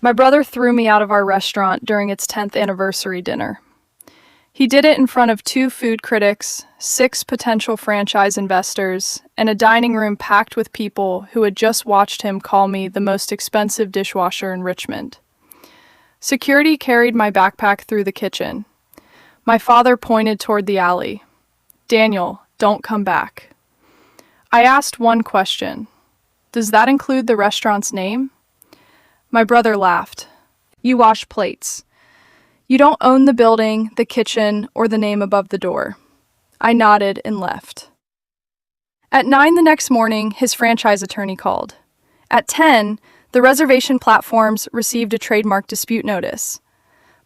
My brother threw me out of our restaurant during its 10th anniversary dinner. He did it in front of 2 food critics, 6 potential franchise investors, and a dining room packed with people who had just watched him call me the most expensive dishwasher in Richmond. Security carried my backpack through the kitchen. My father pointed toward the alley. "Daniel, don't come back." I asked one question. "Does that include the restaurant's name?" My brother laughed. "You wash plates. You don't own the building, the kitchen, or the name above the door." I nodded and left. At 9 the next morning, his franchise attorney called. At 10, the reservation platforms received a trademark dispute notice.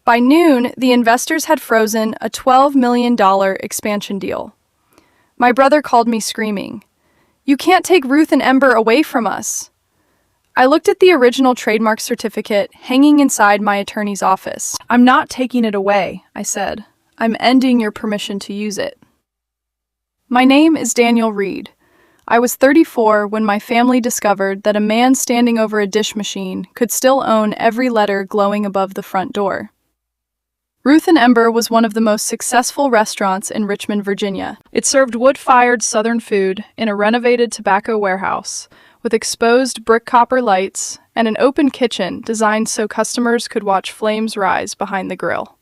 By noon, the investors had frozen a $12 million expansion deal. My brother called me screaming, "You can't take Ruth and Ember away from us." I looked at the original trademark certificate hanging inside my attorney's office. "I'm not taking it away," I said. "I'm ending your permission to use it." My name is Daniel Reed. I was 34 when my family discovered that a man standing over a dish machine could still own every letter glowing above the front door. Ruth and Ember was one of the most successful restaurants in Richmond, Virginia. It served wood-fired Southern food in a renovated tobacco warehouse, with exposed brick copper lights and an open kitchen designed so customers could watch flames rise behind the grill.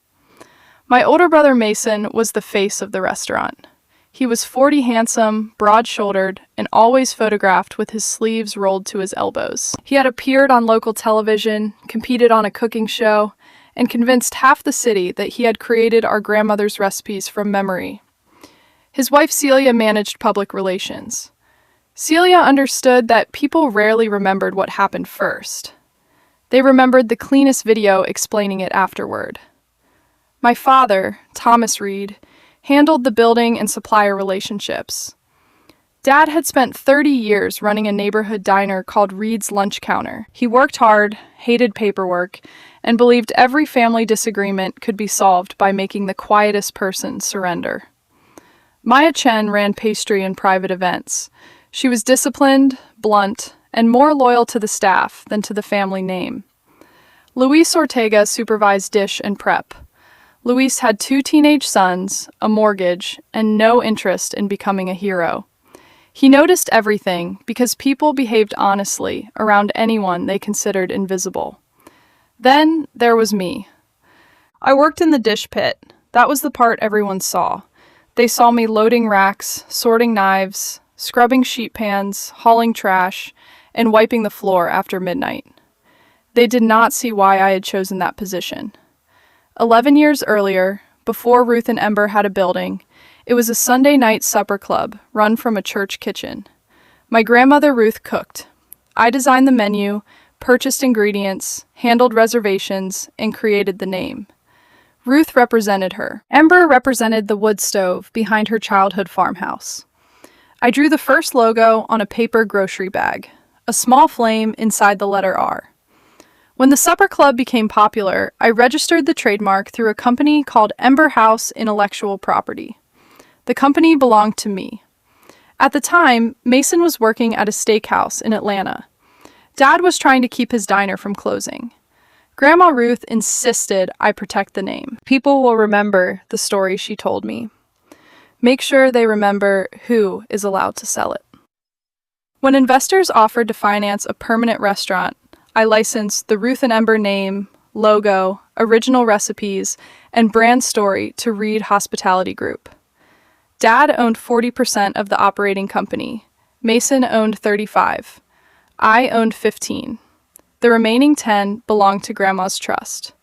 My older brother Mason was the face of the restaurant. He was 40, handsome, broad-shouldered, and always photographed with his sleeves rolled to his elbows. He had appeared on local television, competed on a cooking show, and convinced half the city that he had created our grandmother's recipes from memory. His wife Celia managed public relations. Celia understood that people rarely remembered what happened first. They remembered the cleanest video explaining it afterward. My father, Thomas Reed, handled the building and supplier relationships. Dad had spent 30 years running a neighborhood diner called Reed's Lunch Counter. He worked hard, hated paperwork, and believed every family disagreement could be solved by making the quietest person surrender. Maya Chen ran pastry and private events. She was disciplined, blunt, and more loyal to the staff than to the family name. Luis Ortega supervised dish and prep. Luis had 2 teenage sons, a mortgage, and no interest in becoming a hero. He noticed everything because people behaved honestly around anyone they considered invisible. Then there was me. I worked in the dish pit. That was the part everyone saw. They saw me loading racks, sorting knives, scrubbing sheet pans, hauling trash, and wiping the floor after midnight. They did not see why I had chosen that position. 11 years earlier, before Ruth and Ember had a building, it was a Sunday night supper club run from a church kitchen. My grandmother Ruth cooked. I designed the menu, purchased ingredients, handled reservations, and created the name. Ruth represented her. Ember represented the wood stove behind her childhood farmhouse. I drew the first logo on a paper grocery bag, a small flame inside the letter R. When the supper club became popular, I registered the trademark through a company called Ember House Intellectual Property. The company belonged to me. At the time, Mason was working at a steakhouse in Atlanta. Dad was trying to keep his diner from closing. Grandma Ruth insisted I protect the name. People will remember the story she told me. Make sure they remember who is allowed to sell it. When investors offered to finance a permanent restaurant, I licensed the Ruth and Ember name, logo, original recipes, and brand story to Reed Hospitality Group. Dad owned 40% of the operating company. Mason owned 35%. I owned 15%. The remaining 10% belonged to Grandma's trust.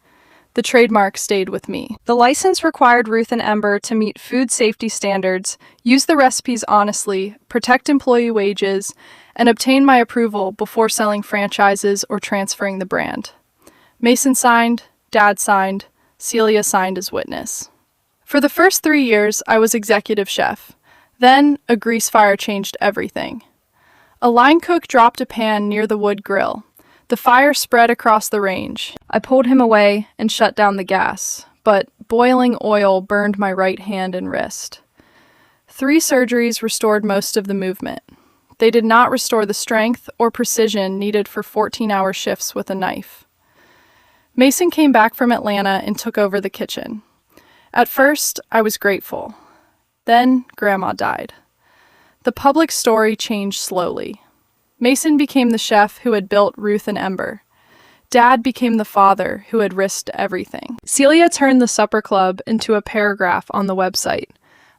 The trademark stayed with me. The license required Ruth and Ember to meet food safety standards, use the recipes honestly, protect employee wages, and obtain my approval before selling franchises or transferring the brand. Mason signed, Dad signed, Celia signed as witness. For the first 3 years, I was executive chef. Then, a grease fire changed everything. A line cook dropped a pan near the wood grill. The fire spread across the range. I pulled him away and shut down the gas, but boiling oil burned my right hand and wrist. 3 surgeries restored most of the movement. They did not restore the strength or precision needed for 14-hour shifts with a knife. Mason came back from Atlanta and took over the kitchen. At first, I was grateful. Then, Grandma died. The public story changed slowly. Mason became the chef who had built Ruth and Ember. Dad became the father who had risked everything. Celia turned the supper club into a paragraph on the website.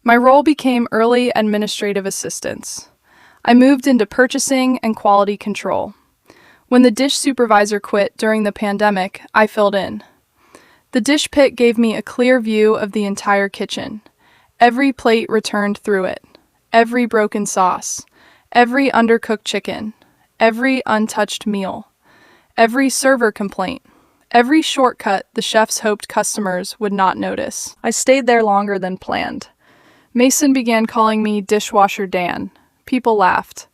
My role became early administrative assistance. I moved into purchasing and quality control. When the dish supervisor quit during the pandemic, I filled in. The dish pit gave me a clear view of the entire kitchen. Every plate returned through it. Every broken sauce. Every undercooked chicken. Every untouched meal. Every server complaint. Every shortcut the chefs hoped customers would not notice. I stayed there longer than planned. Mason began calling me Dishwasher Dan. People laughed.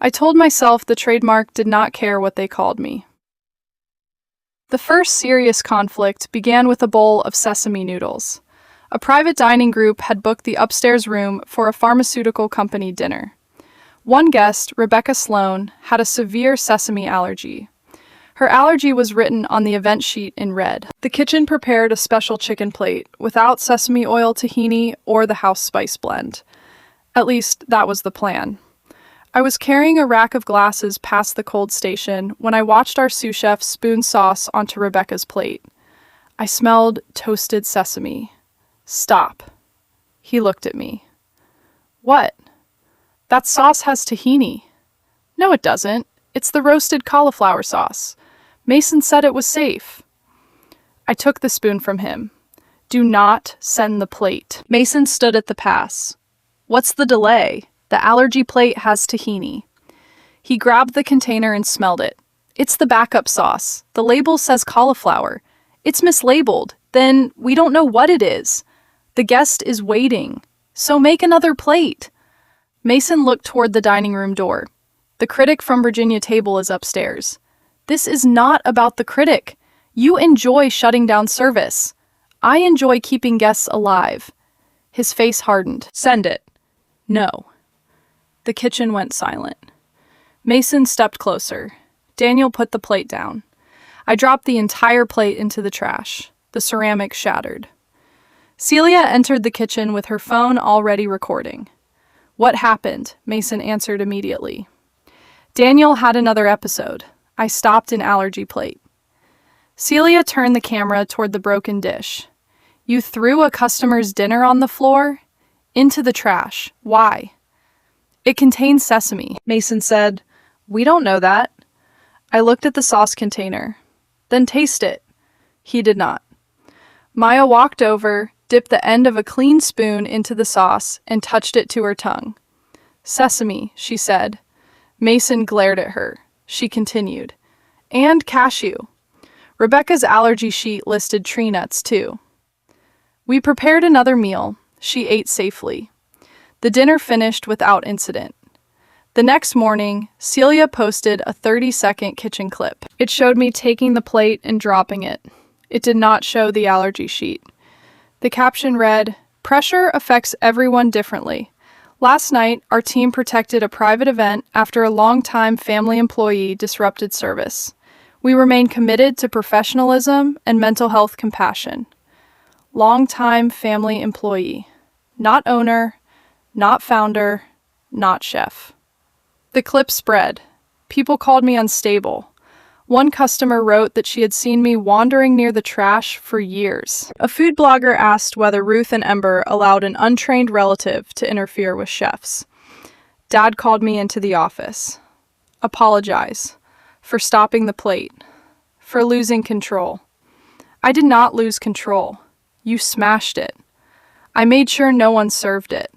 I told myself the trademark did not care what they called me. The first serious conflict began with a bowl of sesame noodles. A private dining group had booked the upstairs room for a pharmaceutical company dinner. One guest, Rebecca Sloan, had a severe sesame allergy. Her allergy was written on the event sheet in red. The kitchen prepared a special chicken plate without sesame oil tahini or the house spice blend. At least, that was the plan. I was carrying a rack of glasses past the cold station when I watched our sous chef spoon sauce onto Rebecca's plate. I smelled toasted sesame. Stop. He looked at me. What? That sauce has tahini. No, it doesn't. It's the roasted cauliflower sauce. Mason said it was safe. I took the spoon from him. Do not send the plate. Mason stood at the pass. What's the delay? The allergy plate has tahini. He grabbed the container and smelled it. It's the backup sauce. The label says cauliflower. It's mislabeled. Then we don't know what it is. The guest is waiting. So make another plate. Mason looked toward the dining room door. The critic from Virginia Table is upstairs. This is not about the critic. You enjoy shutting down service. I enjoy keeping guests alive. His face hardened. Send it. No. The kitchen went silent. Mason stepped closer. Daniel put the plate down. I dropped the entire plate into the trash. The ceramic shattered. Celia entered the kitchen with her phone already recording. What happened? Mason answered immediately. Daniel had another episode. I stopped an allergy plate. Celia turned the camera toward the broken dish. You threw a customer's dinner on the floor? Into the trash. Why? It contains sesame. Mason said, We don't know that. I looked at the sauce container. Then taste it. He did not. Maya walked over, dipped the end of a clean spoon into the sauce, and touched it to her tongue. Sesame, she said. Mason glared at her. She continued. And cashew. Rebecca's allergy sheet listed tree nuts, too. We prepared another meal. She ate safely. The dinner finished without incident. The next morning, Celia posted a 30-second kitchen clip. It showed me taking the plate and dropping it. It did not show the allergy sheet. The caption read, Pressure affects everyone differently. Last night, our team protected a private event after a longtime family employee disrupted service. We remain committed to professionalism and mental health compassion. Longtime family employee. Not owner, not founder, not chef. The clip spread. People called me unstable. One customer wrote that she had seen me wandering near the trash for years. A food blogger asked whether Ruth and Ember allowed an untrained relative to interfere with chefs. Dad called me into the office. Apologize. For stopping the plate. For losing control. I did not lose control. You smashed it. I made sure no one served it.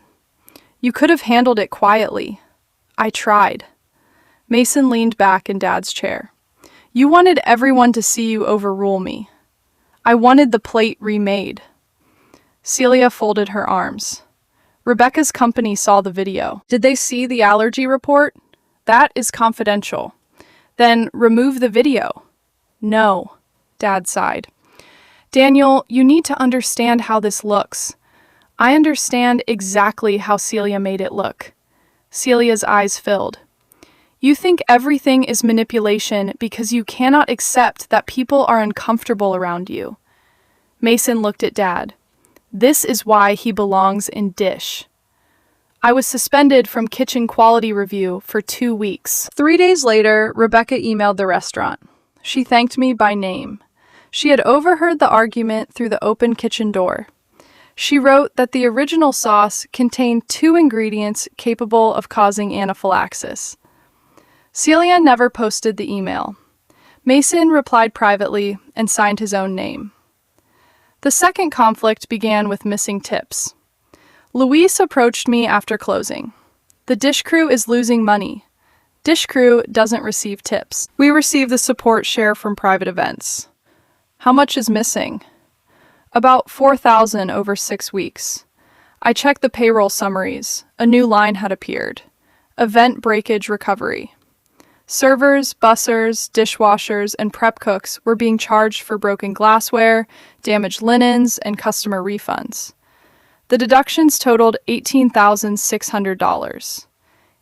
You could have handled it quietly. I tried. Mason leaned back in Dad's chair. You wanted everyone to see you overrule me. I wanted the plate remade. Celia folded her arms. Rebecca's company saw the video. Did they see the allergy report? That is confidential. Then remove the video. No, Dad sighed. Daniel, you need to understand how this looks. I understand exactly how Celia made it look. Celia's eyes filled. You think everything is manipulation because you cannot accept that people are uncomfortable around you. Mason looked at Dad. This is why he belongs in Dish. I was suspended from kitchen quality review for 2 weeks. 3 days later, Rebecca emailed the restaurant. She thanked me by name. She had overheard the argument through the open kitchen door. She wrote that the original sauce contained 2 ingredients capable of causing anaphylaxis. Celia never posted the email. Mason replied privately and signed his own name. The second conflict began with missing tips. Luis approached me after closing. The Dish crew is losing money. Dish crew doesn't receive tips. We receive the support share from private events. How much is missing? About $4,000 over 6 weeks. I checked the payroll summaries. A new line had appeared. Event breakage recovery. Servers, bussers, dishwashers, and prep cooks were being charged for broken glassware, damaged linens, and customer refunds. The deductions totaled $18,600.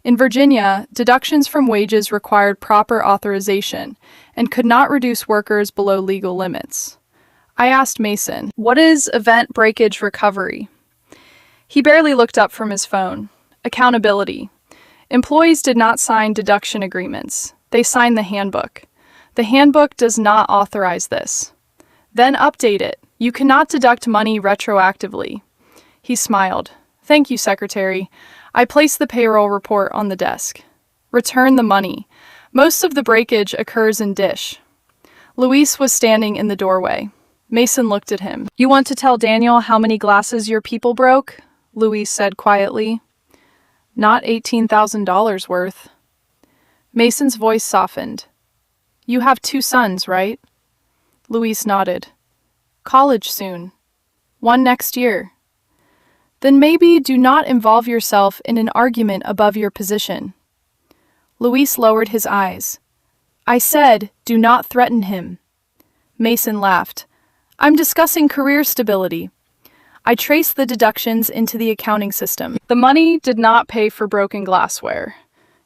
In Virginia, deductions from wages required proper authorization and could not reduce workers below legal limits. I asked Mason, "What is event breakage recovery?" He barely looked up from his phone. Accountability. Employees did not sign deduction agreements. They signed the handbook. The handbook does not authorize this. Then update it. You cannot deduct money retroactively. He smiled. Thank you, Secretary. I placed the payroll report on the desk. Return the money. Most of the breakage occurs in Dish. Luis was standing in the doorway. Mason looked at him. You want to tell Daniel how many glasses your people broke? Luis said quietly. Not $18,000 worth. Mason's voice softened. You have 2 sons, right? Luis nodded. College soon. 1 next year. Then maybe do not involve yourself in an argument above your position. Luis lowered his eyes. I said, do not threaten him. Mason laughed. I'm discussing career stability. I traced the deductions into the accounting system. The money did not pay for broken glassware.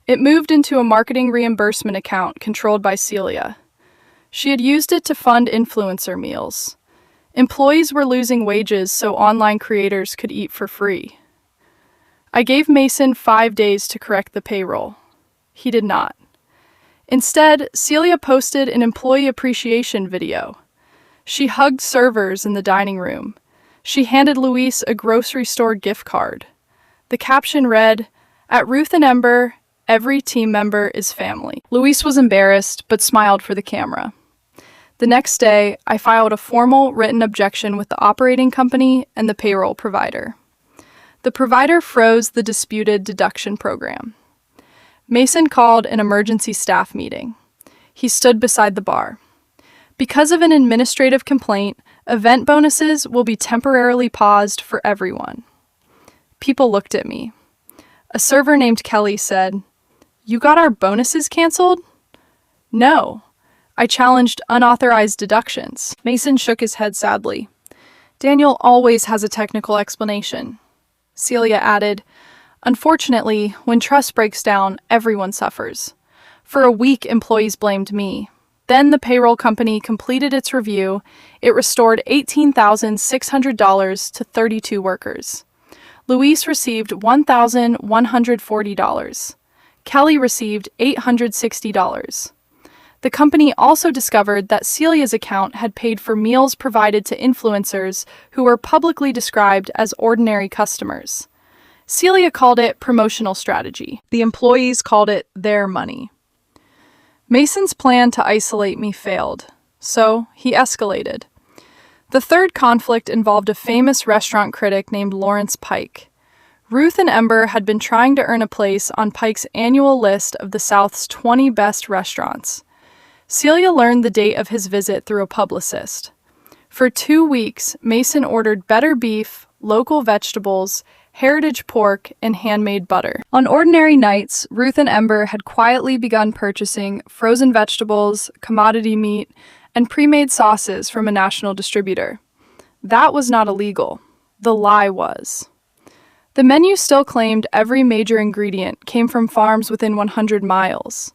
It moved into a marketing reimbursement account controlled by Celia. She had used it to fund influencer meals. Employees were losing wages so online creators could eat for free. I gave Mason 5 days to correct the payroll. He did not. Instead, Celia posted an employee appreciation video. She hugged servers in the dining room. She handed Luis a grocery store gift card. The caption read, At Ruth and Ember, every team member is family. Luis was embarrassed, but smiled for the camera. The next day, I filed a formal written objection with the operating company and the payroll provider. The provider froze the disputed deduction program. Mason called an emergency staff meeting. He stood beside the bar. Because of an administrative complaint, event bonuses will be temporarily paused for everyone. People looked at me. A server named Kelly said, You got our bonuses canceled? No. I challenged unauthorized deductions. Mason shook his head sadly. Daniel always has a technical explanation. Celia added, Unfortunately, when trust breaks down, everyone suffers. For a week, employees blamed me. Then the payroll company completed its review. It restored $18,600 to 32 workers. Luis received $1,140. Kelly received $860. The company also discovered that Celia's account had paid for meals provided to influencers who were publicly described as ordinary customers. Celia called it promotional strategy. The employees called it their money. Mason's plan to isolate me failed, so he escalated. The third conflict involved a famous restaurant critic named Lawrence Pike. Ruth and Ember had been trying to earn a place on Pike's annual list of the South's 20 best restaurants. Celia learned the date of his visit through a publicist. For 2 weeks, Mason ordered better beef, local vegetables, heritage pork, and handmade butter. On ordinary nights, Ruth and Ember had quietly begun purchasing frozen vegetables, commodity meat, and pre-made sauces from a national distributor. That was not illegal. The lie was. The menu still claimed every major ingredient came from farms within 100 miles.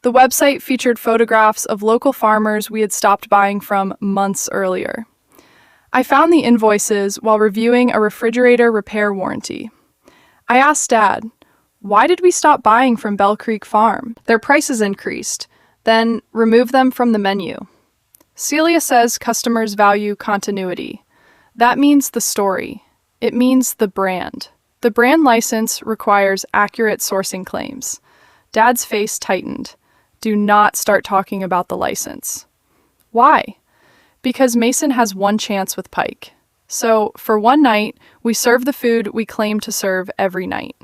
The website featured photographs of local farmers we had stopped buying from months earlier. I found the invoices while reviewing a refrigerator repair warranty. I asked Dad, why did we stop buying from Bell Creek Farm? Their prices increased, then remove them from the menu. Celia says customers value continuity. That means the story. It means the brand. The brand license requires accurate sourcing claims. Dad's face tightened. Do not start talking about the license. Why? Because Mason has one chance with Pike. So, for one night, we serve the food we claim to serve every night.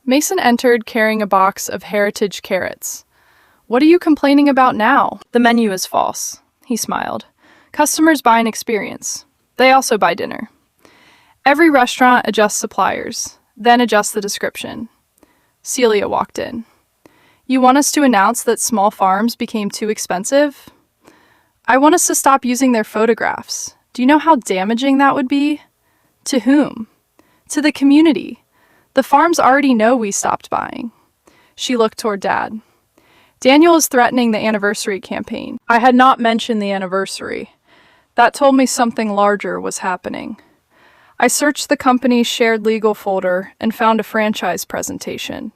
Mason entered carrying a box of heritage carrots. What are you complaining about now? The menu is false, he smiled. Customers buy an experience. They also buy dinner. Every restaurant adjusts suppliers, then adjusts the description. Celia walked in. You want us to announce that small farms became too expensive? I want us to stop using their photographs. Do you know how damaging that would be? To whom? To the community. The farms already know we stopped buying. She looked toward Dad. Daniel is threatening the anniversary campaign. I had not mentioned the anniversary. That told me something larger was happening. I searched the company's shared legal folder and found a franchise presentation.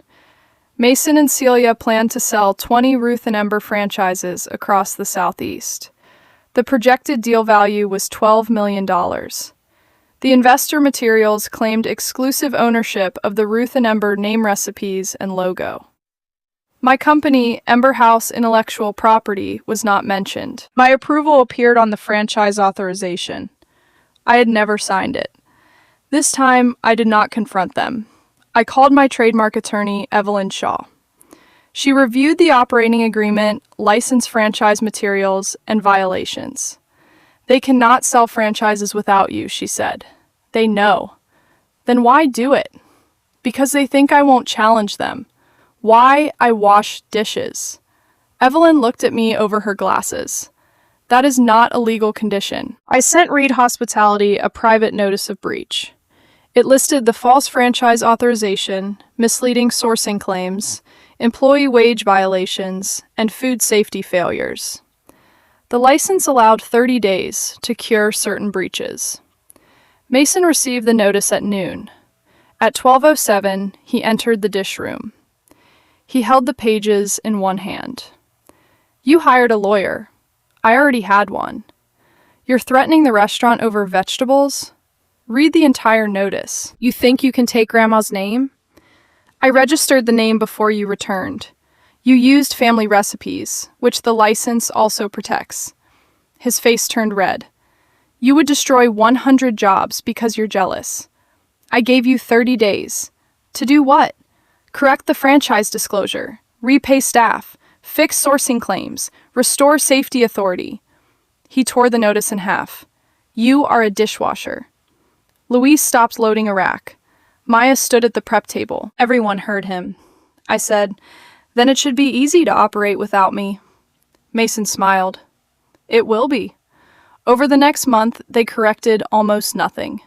Mason and Celia planned to sell 20 Ruth and Ember franchises across the Southeast. The projected deal value was $12 million. The investor materials claimed exclusive ownership of the Ruth and Ember name recipes and logo. My company, Ember House Intellectual Property, was not mentioned. My approval appeared on the franchise authorization. I had never signed it. This time, I did not confront them. I called my trademark attorney, Evelyn Shaw. She reviewed the operating agreement, licensed franchise materials, and violations. They cannot sell franchises without you, she said. They know. Then why do it? Because they think I won't challenge them. Why I wash dishes. Evelyn looked at me over her glasses. That is not a legal condition. I sent Reed Hospitality a private notice of breach. It listed the false franchise authorization, misleading sourcing claims, employee wage violations, and food safety failures. The license allowed 30 days to cure certain breaches. Mason received the notice at noon. At 12:07, he entered the dish room. He held the pages in one hand. You hired a lawyer. I already had one. You're threatening the restaurant over vegetables? Read the entire notice. You think you can take Grandma's name? I registered the name before you returned. You used family recipes, which the license also protects. His face turned red. You would destroy 100 jobs because you're jealous. I gave you 30 days. To do what? Correct the franchise disclosure, repay staff, fix sourcing claims, restore safety authority. He tore the notice in half. You are a dishwasher. Louise stopped loading a rack. Maya stood at the prep table. Everyone heard him. I said, then it should be easy to operate without me. Mason smiled. It will be. Over the next month, they corrected almost nothing.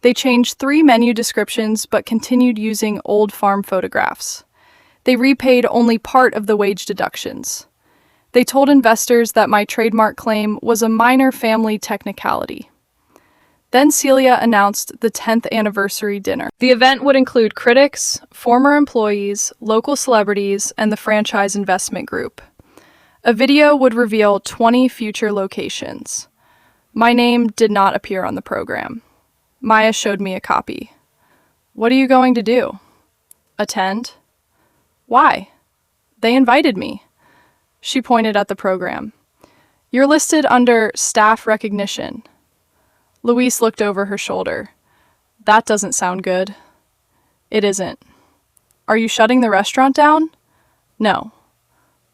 They changed 3 menu descriptions but continued using old farm photographs. They repaid only part of the wage deductions. They told investors that my trademark claim was a minor family technicality. Then Celia announced the 10th anniversary dinner. The event would include critics, former employees, local celebrities, and the franchise investment group. A video would reveal 20 future locations. My name did not appear on the program. Maya showed me a copy. What are you going to do? Attend? Why? They invited me. She pointed at the program. You're listed under staff recognition. Louise looked over her shoulder. That doesn't sound good. It isn't. Are you shutting the restaurant down? No.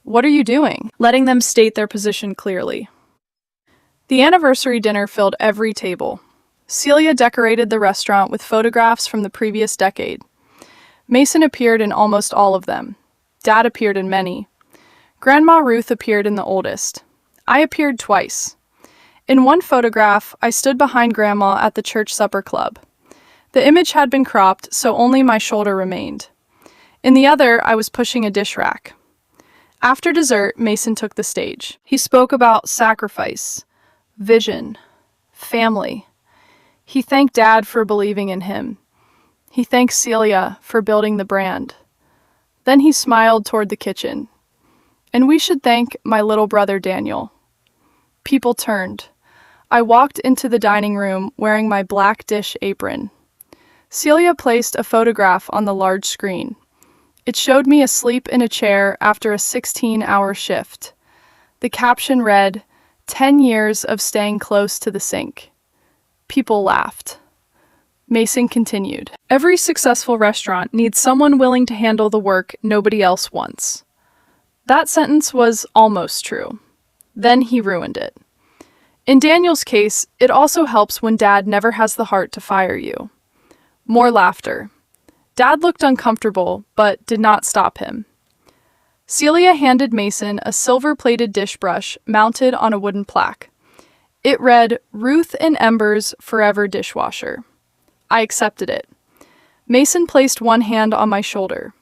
What are you doing? Letting them state their position clearly. The anniversary dinner filled every table. Celia decorated the restaurant with photographs from the previous decade. Mason appeared in almost all of them. Dad appeared in many. Grandma Ruth appeared in the oldest. I appeared twice. In one photograph, I stood behind Grandma at the church supper club. The image had been cropped, so only my shoulder remained. In the other, I was pushing a dish rack. After dessert, Mason took the stage. He spoke about sacrifice, vision, family. He thanked Dad for believing in him. He thanked Celia for building the brand. Then he smiled toward the kitchen. And we should thank my little brother Daniel. People turned. I walked into the dining room wearing my black dish apron. Celia placed a photograph on the large screen. It showed me asleep in a chair after a 16-hour shift. The caption read, 10 years of staying close to the sink. People laughed. Mason continued. Every successful restaurant needs someone willing to handle the work nobody else wants. That sentence was almost true. Then he ruined it. In Daniel's case, it also helps when Dad never has the heart to fire you. More laughter. Dad looked uncomfortable, but did not stop him. Celia handed Mason a silver-plated dish brush mounted on a wooden plaque. It read, Ruth and Ember's Forever Dishwasher. I accepted it. Mason placed one hand on my shoulder.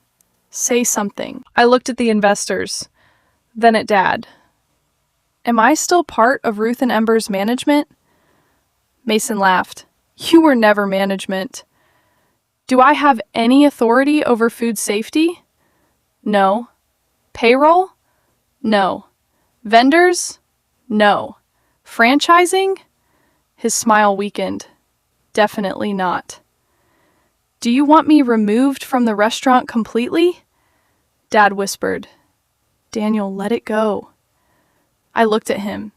Say something. I looked at the investors, then at Dad. Am I still part of Ruth and Ember's management? Mason laughed. You were never management. Do I have any authority over food safety? No. Payroll? No. Vendors? No. Franchising? His smile weakened. Definitely not. Do you want me removed from the restaurant completely? Dad whispered. Daniel, let it go. I looked at him.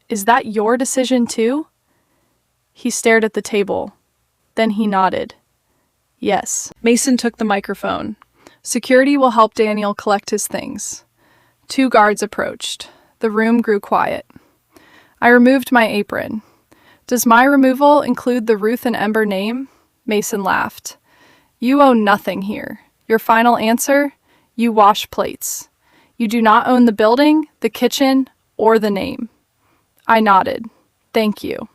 Is that your decision too? He stared at the table. Then he nodded. Yes. Mason took the microphone. Security will help Daniel collect his things. 2 guards approached. The room grew quiet. I removed my apron. Does my removal include the Ruth and Ember name? Mason laughed. You own nothing here. Your final answer? You wash plates. You do not own the building, the kitchen, or the name. I nodded. Thank you.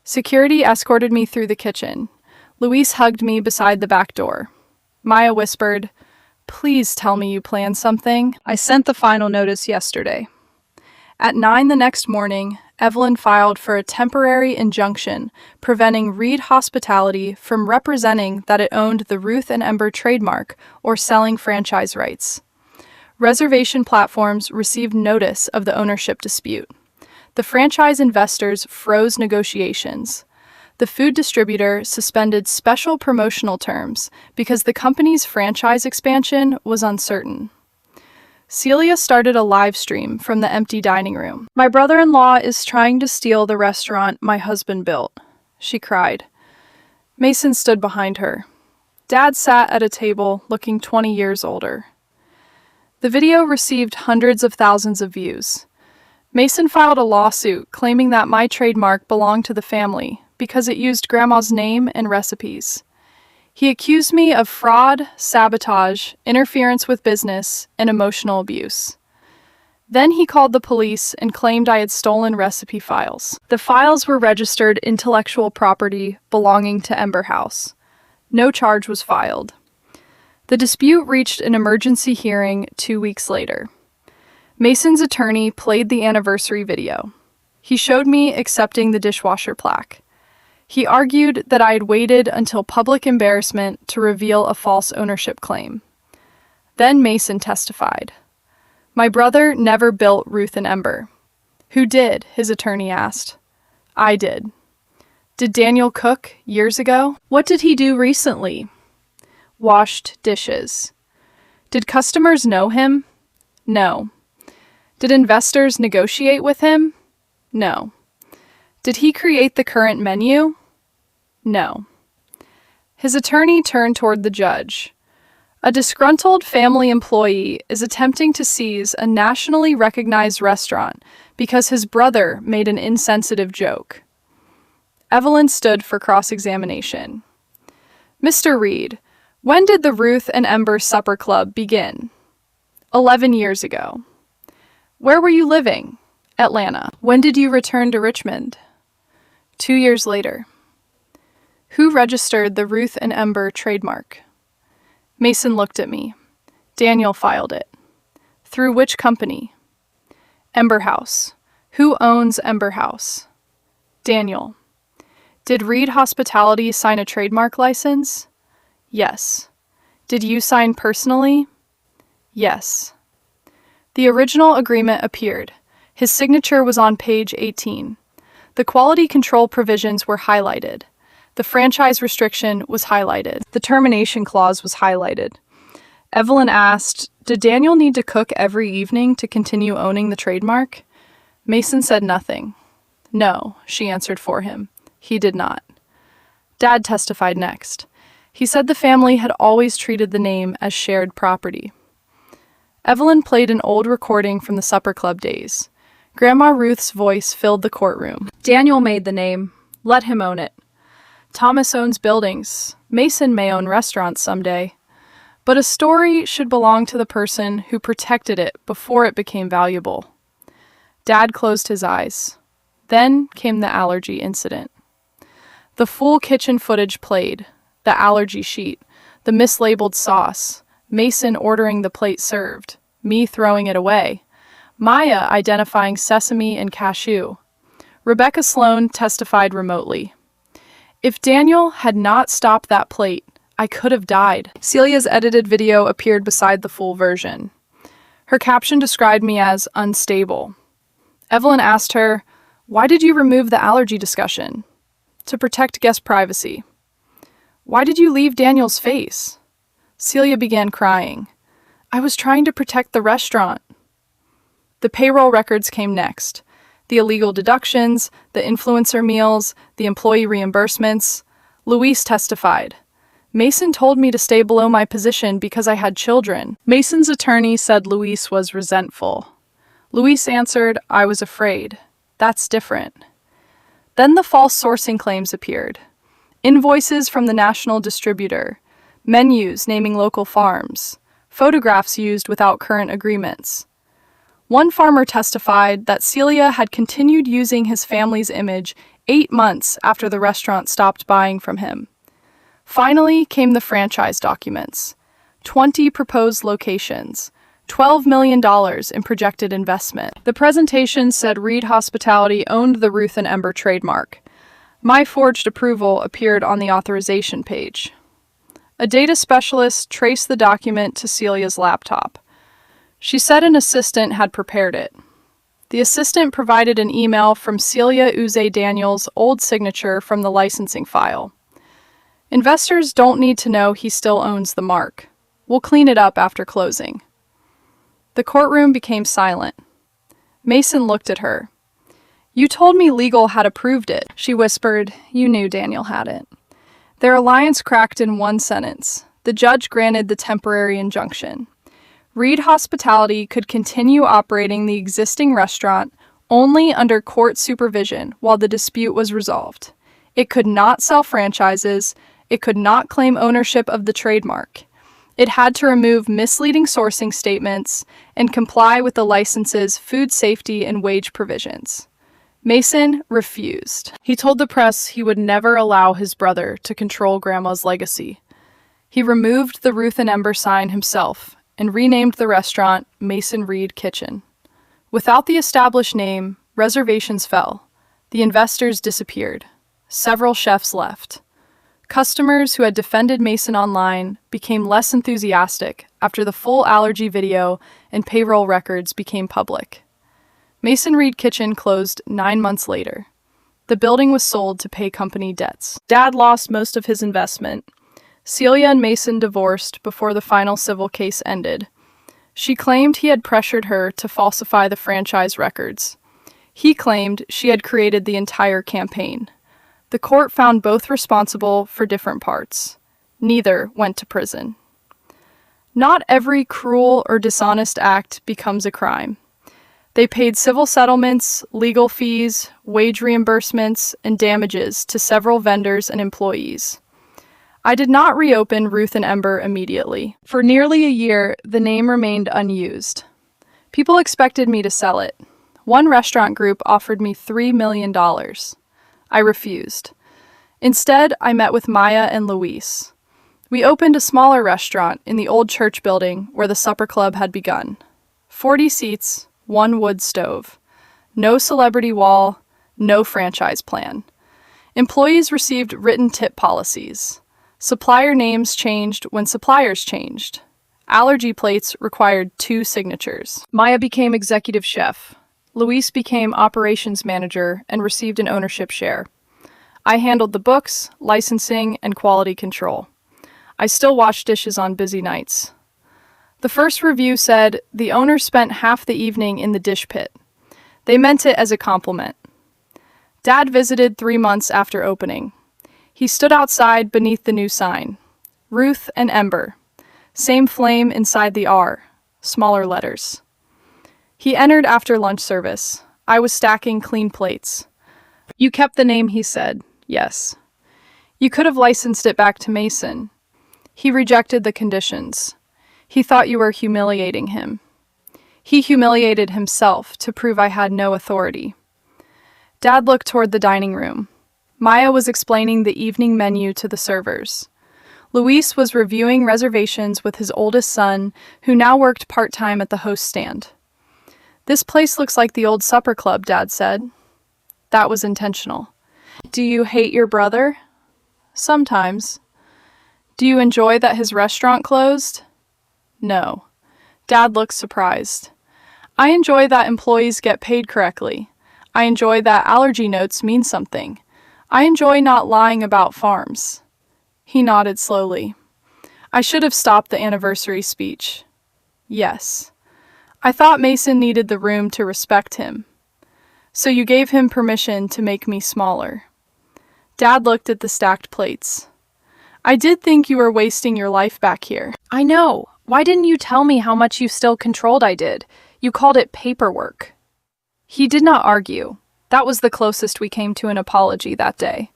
Security escorted me through the kitchen. Luis hugged me beside the back door. Maya whispered, Please tell me you planned something. I sent the final notice yesterday. At 9 the next morning, Evelyn filed for a temporary injunction preventing Reed Hospitality from representing that it owned the Ruth and Ember trademark or selling franchise rights. Reservation platforms received notice of the ownership dispute. The franchise investors froze negotiations. The food distributor suspended special promotional terms because the company's franchise expansion was uncertain. Celia started a live stream from the empty dining room. My brother-in-law is trying to steal the restaurant my husband built, she cried. Mason stood behind her. Dad sat at a table looking 20 years older. The video received hundreds of thousands of views. Mason filed a lawsuit claiming that my trademark belonged to the family because it used Grandma's name and recipes. He accused me of fraud, sabotage, interference with business, and emotional abuse. Then he called the police and claimed I had stolen recipe files. The files were registered intellectual property belonging to Ember House. No charge was filed. The dispute reached an emergency hearing 2 weeks later. Mason's attorney played the anniversary video. He showed me accepting the dishwasher plaque. He argued that I had waited until public embarrassment to reveal a false ownership claim. Then Mason testified. My brother never built Ruth and Ember. Who did? His attorney asked. I did. Did Daniel cook years ago? What did he do recently? Washed dishes. Did customers know him? No. Did investors negotiate with him? No. Did he create the current menu? No. His attorney turned toward the judge. A disgruntled family employee is attempting to seize a nationally recognized restaurant because his brother made an insensitive joke. Evelyn stood for cross-examination. Mr. Reed, when did the Ruth and Ember Supper Club begin? 11 years ago. Where were you living? Atlanta. When did you return to Richmond? 2 years later. Who registered the Ruth and Ember trademark? Mason looked at me. Daniel filed it. Through which company? Ember House. Who owns Ember House? Daniel. Did Reed Hospitality sign a trademark license? Yes. Did you sign personally? Yes. The original agreement appeared. His signature was on page 18. The quality control provisions were highlighted. The franchise restriction was highlighted. The termination clause was highlighted. Evelyn asked, "Did Daniel need to cook every evening to continue owning the trademark?" Mason said nothing. "No," she answered for him. He did not. Dad testified next. He said the family had always treated the name as shared property. Evelyn played an old recording from the supper club days. Grandma Ruth's voice filled the courtroom. "Daniel made the name. Let him own it. Thomas owns buildings. Mason may own restaurants someday. But a story should belong to the person who protected it before it became valuable." Dad closed his eyes. Then came the allergy incident. The full kitchen footage played. The allergy sheet, the mislabeled sauce, Mason ordering the plate served, me throwing it away, Maya identifying sesame and cashew. Rebecca Sloan testified remotely. "If Daniel had not stopped that plate, I could have died." Celia's edited video appeared beside the full version. Her caption described me as unstable. Evelyn asked her, "Why did you remove the allergy discussion?" "To protect guest privacy." "Why did you leave Daniel's face?" Celia began crying. "I was trying to protect the restaurant." The payroll records came next. The illegal deductions, the influencer meals, the employee reimbursements. Luis testified. "Mason told me to stay below my position because I had children." Mason's attorney said Luis was resentful. Luis answered, "I was afraid. That's different." Then the false sourcing claims appeared. Invoices from the national distributor, menus naming local farms, photographs used without current agreements. One farmer testified that Celia had continued using his family's image 8 months after the restaurant stopped buying from him. Finally came the franchise documents. 20 proposed locations, $12 million in projected investment. The presentation said Reed Hospitality owned the Ruth and Ember trademark. My forged approval appeared on the authorization page. A data specialist traced the document to Celia's laptop. She said an assistant had prepared it. The assistant provided an email from Celia Uze Daniels' old signature from the licensing file. "Investors don't need to know he still owns the mark. We'll clean it up after closing." The courtroom became silent. Mason looked at her. "You told me legal had approved it," she whispered. "You knew Daniel had it." Their alliance cracked in one sentence. The judge granted the temporary injunction. Reed Hospitality could continue operating the existing restaurant only under court supervision while the dispute was resolved. It could not sell franchises. It could not claim ownership of the trademark. It had to remove misleading sourcing statements and comply with the license's food safety and wage provisions. Mason refused. He told the press he would never allow his brother to control Grandma's legacy. He removed the Ruth and Ember sign himself and renamed the restaurant Mason Reed Kitchen. Without the established name, reservations fell. The investors disappeared. Several chefs left. Customers who had defended Mason online became less enthusiastic after the full allergy video and payroll records became public. Mason Reed Kitchen closed 9 months later. The building was sold to pay company debts. Dad lost most of his investment. Celia and Mason divorced before the final civil case ended. She claimed he had pressured her to falsify the franchise records. He claimed she had created the entire campaign. The court found both responsible for different parts. Neither went to prison. Not every cruel or dishonest act becomes a crime. They paid civil settlements, legal fees, wage reimbursements, and damages to several vendors and employees. I did not reopen Ruth and Ember immediately. For nearly a year, the name remained unused. People expected me to sell it. One restaurant group offered me $3 million. I refused. Instead, I met with Maya and Luis. We opened a smaller restaurant in the old church building where the supper club had begun. 40 seats, one wood stove. No celebrity wall, no franchise plan. Employees received written tip policies. Supplier names changed when suppliers changed. Allergy plates required 2 signatures. Maya became executive chef. Luis became operations manager and received an ownership share. I handled the books, licensing, and quality control. I still washed dishes on busy nights. The first review said, "The owner spent half the evening in the dish pit." They meant it as a compliment. Dad visited 3 months after opening. He stood outside beneath the new sign. Ruth and Ember. Same flame inside the R. Smaller letters. He entered after lunch service. I was stacking clean plates. "You kept the name," he said. "Yes." "You could have licensed it back to Mason." He rejected the conditions. He thought you were humiliating him. He humiliated himself to prove I had no authority. Dad looked toward the dining room. Maya was explaining the evening menu to the servers. Luis was reviewing reservations with his oldest son, who now worked part-time at the host stand. "This place looks like the old supper club," Dad said. That was intentional. "Do you hate your brother?" "Sometimes." "Do you enjoy that his restaurant closed?" "No." Dad looked surprised. "I enjoy that employees get paid correctly. I enjoy that allergy notes mean something. I enjoy not lying about farms." He nodded slowly. "I should have stopped the anniversary speech." "Yes." "I thought Mason needed the room to respect him." "So you gave him permission to make me smaller." Dad looked at the stacked plates. "I did think you were wasting your life back here." "I know. Why didn't you tell me how much you still controlled I did? You called it paperwork." He did not argue. That was the closest we came to an apology that day.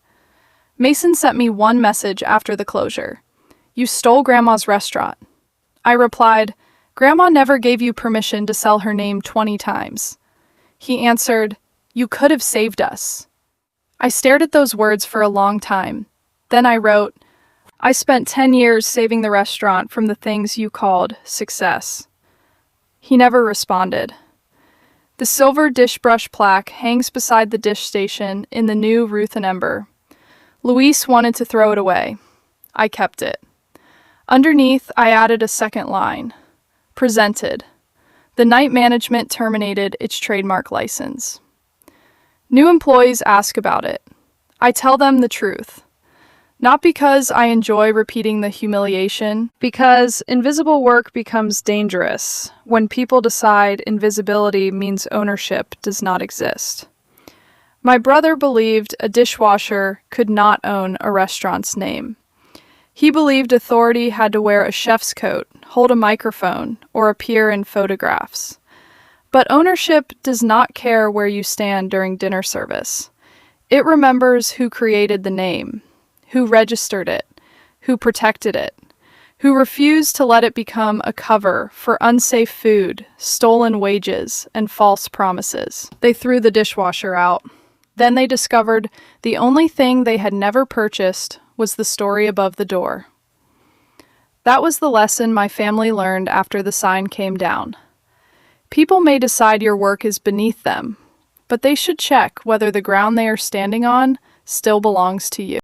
Mason sent me one message after the closure. "You stole Grandma's restaurant." I replied, "Grandma never gave you permission to sell her name 20 times. He answered, "You could have saved us." I stared at those words for a long time. Then I wrote, "I spent 10 years saving the restaurant from the things you called success." He never responded. The silver dish brush plaque hangs beside the dish station in the new Ruth and Ember. Luis wanted to throw it away. I kept it. Underneath, I added a second line. Presented. The night management terminated its trademark license. New employees ask about it. I tell them the truth. Not because I enjoy repeating the humiliation, because invisible work becomes dangerous when people decide invisibility means ownership does not exist. My brother believed a dishwasher could not own a restaurant's name. He believed authority had to wear a chef's coat, hold a microphone, or appear in photographs. But ownership does not care where you stand during dinner service. It remembers who created the name, who registered it, who protected it, who refused to let it become a cover for unsafe food, stolen wages, and false promises. They threw the dishwasher out. Then they discovered the only thing they had never purchased was the story above the door. That was the lesson my family learned after the sign came down. People may decide your work is beneath them, but they should check whether the ground they are standing on still belongs to you.